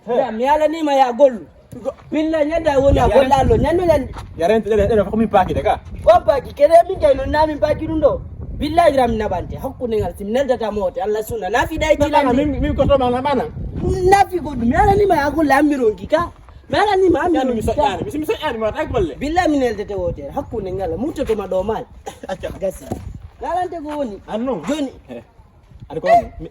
Ya mi ala ni ma ya gol. Billa nyanda wona golalo nyando nyande. Ya rente de fa ko mi paki de ka. Ko paki kede min kay no nami paki dundo. Billahi ram nabante hakkunde ngal simnel data mote Allah sunna nafi dai jilande. Mi ko to mana. Nafi go mi ala ni ma ya gol lambiro kika. Mala ni ma mi so yani mi so yani ma tak balle. Billahi minel data wote hakkunde ngal muto to ma do mal. Gasi. Galante go woni. Anno. Joni. Ada ko mi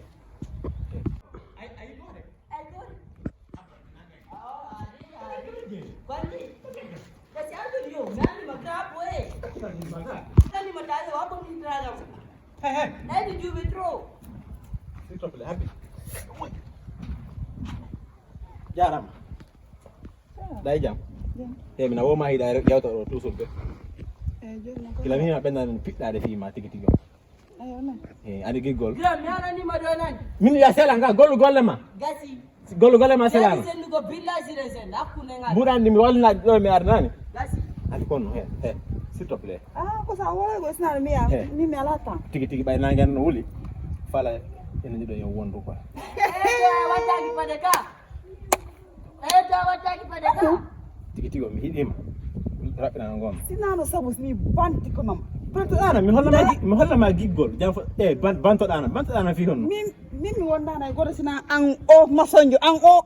Hey, did you withdraw? Stop le happy. Jaram. Dai jam. Mina wo ma hida yawta do tusul be. Kila mi ma benda pidda de fi ma tigi tigo. Adi gigol. Gram yana ni madonan. Min ya sela nga golle ma. Gasi. Golle ma sela. Gasi sen go billahi siresen akune ngal. Burandi mi walna do mi arnani. Gasi. Adi kono s'il te plaît. Ko sa wala go sna mi alata. Tigi bay na ngan wuli. Fala ene ndido yo wondu quoi. Wataki padeka. Wataki padeka. Tigi tigo mi hidima. Rapina ngom. Sinano sabus ni banti ko mam. Banto dana mi holla ma giggol jam banto dana fi hon. Mi wonda na godo sina an o masonjo an o.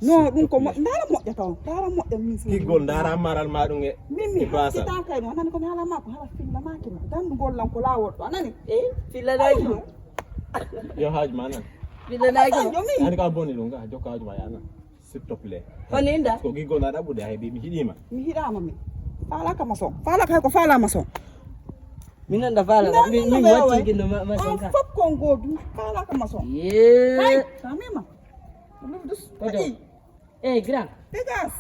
No dum ko dara moƴƴa taw dara moƴƴa min giggol dara maral ma dum e mi basa tan kay non nan ko hala ma ko hala filla ma ki dan gollan ko lawol do anani filla dai ko yo haaj manan filla dai ko ani ka bonni dum ga jokka haaj ma yana s'il te plaît oninda ko giggol na dabude hay bi mi hidima mi fala ka mason fala kay ko fala mason minan da fala mi wati gindo mason ka fop ko godu fala ka mason ye samima mi dus grand pegas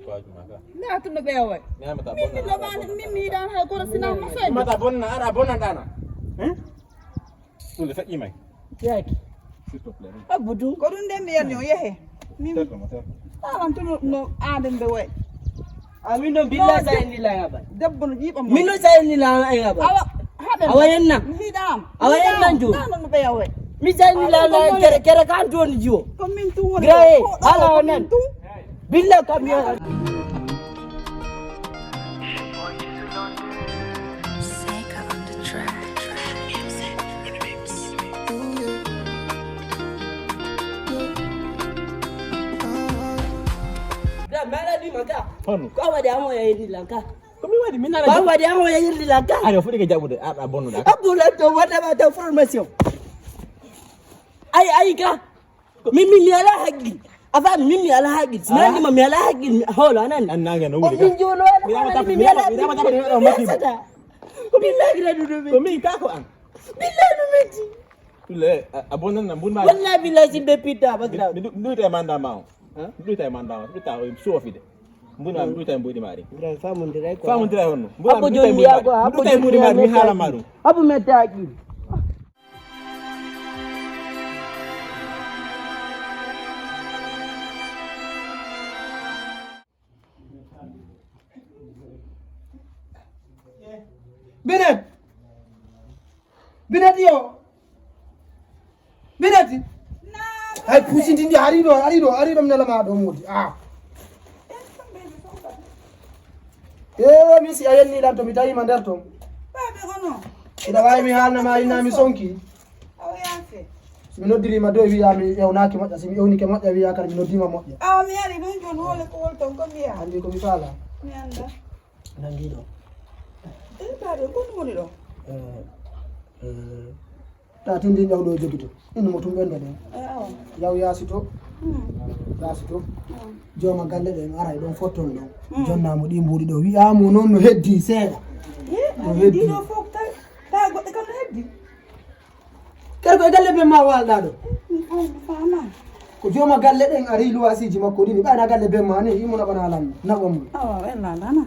ko haaj ma ga na to no bewa mi mata bonna mi dan hay ko sina mason mata bonna ara bonna dana le fekki may yaki s'il te plaît abudu ko dun dem yer ñoo yehe mi talan to no aden be way amin no billahi sa indi la ngaba debbo no jibam min no sa indi la ngaba awa yenna mi dam awa yenna jo no be way mi sa indi la kere kan to ni jiwo ko min tu woni grae ala nan billahi kam ya mala di maka hon ko wadi amo ya yindi lanka ko mi wadi minana ko wadi amo ya yindi lanka ayo fudi ke jabude ada bonno da abula to wada ba to formation ay ka mimi mi ala hagi afa mimi ala hagi nani ma mi ala hagi holo nan annanga no wuri min jono wala mi ala no mati ko billahi gradu do ko mi ka ko an billahi no meti le abonan na bunma wallahi billahi sinde pita bagra du te manda maw du te manda du ta sofide mbuna du te mbudi mari gradu famundira ko famundira honno abu joni ya ko abu te mbudi mari mi hala maru abu metaki Binati ay pusindi ndi arido mnala ma do modi mi si ayen ni dan to mi tawi ma der to babe hono ida way mi halna ma ina mi sonki aw yafe mi noddiri ma do wiya mi ewnaki moƴƴa si mi ewnike moƴƴa wiya kala mi noddima moƴƴa aw mi yari don jon hole ko wol ton ko biya andi ko mi fala mi anda nangi do babe ko woni do ta tindi jawdo jogito ino mo tum bende den aw yaw yasito joma galle den ara don fotton don jonna mo di mbudi do wi'amo non no heddi seeda no heddi do fok ta godde kam heddi kar ko galle be ma walda do fama ko joma galle den ari luwasiji makko dini bana galle be ma ne imo na bana lan na bom aw wala lana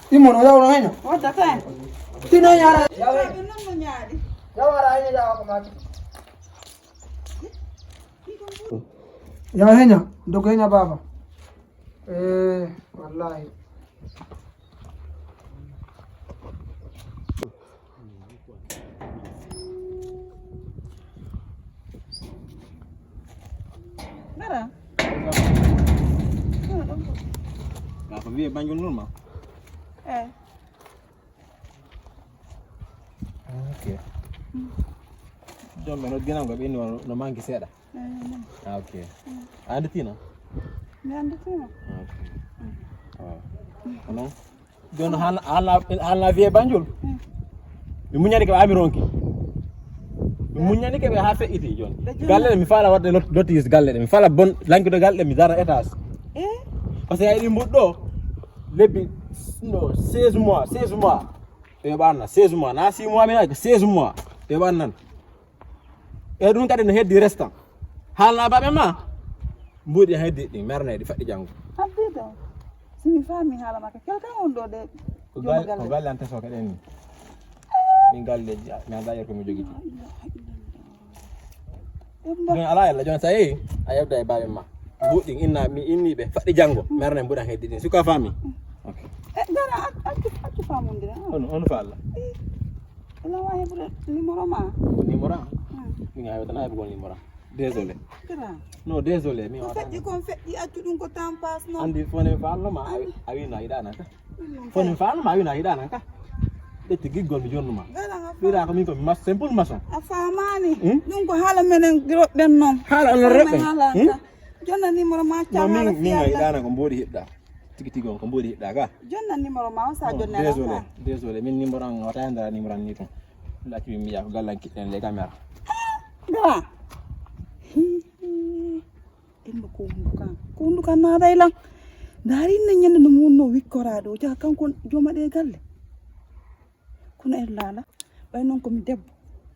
imo no yaw no hena wata tan tino yara yawe non no nyaadi yawara hena yawa ko maki yaw hena dogo hena baba wallahi gara Nga ko wiye Banjul non ma. Okay. Jon men odgina ngo be no mangi seeda. Okay. Andi tina? mi andi tima Okay. Non. Jon hala wiye Banjul. Mi munyani ko ami ronki. Mi munyani ke be ha fe'iti jon. Galle mi fala wadde lotis galle mi fala bon lankude galle mi dara étage. Parce que ay mbuddo lebbi no 16 mois e banna 16 mois na 6 mois men 16 mois e bannan e dum kadi no heddi restant halna babe ma mbudi heddi di merne di faddi jango habbido simi fami hala makka kelkan on do de ko galle ante so kaden ni min galle mi anda yer ko mi jogi don ala yalla jon say ayabda e babe ma mbudi inna mi inni be faddi jango merne mbuda heddi di suka fami okay gara accu famondira on falla ela waye bu numéro ma numéro mi ngayo tan ay bugol numéro désolé gara no désolé mi ko feddi accu dum ko tampas no andi fone fallo ma awi na idana ka fone fallo ma awi na idana ka detti giggol mi jonnuma gara nga bira ko min ko mas simple maçon a famani dum ko hala menen robben non hala on rebbe jonna numéro ma no min ngayi idana ko mbodi hibda tigi ko mbodi hibda ga jonna numéro ma sa jonna désolé min numéro an wata ndara numéro ni ton lati mi ya ko gallan kitten le camera gara emba ko hunduka na dai lan dari na nyande no munno wikkorado ja kanko joma de galle kuno en lala bay non ko mi debbo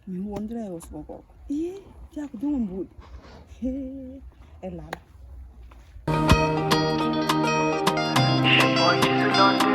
mi wondira e wasbo ko ja ko joma mbudi en lala Boy, just a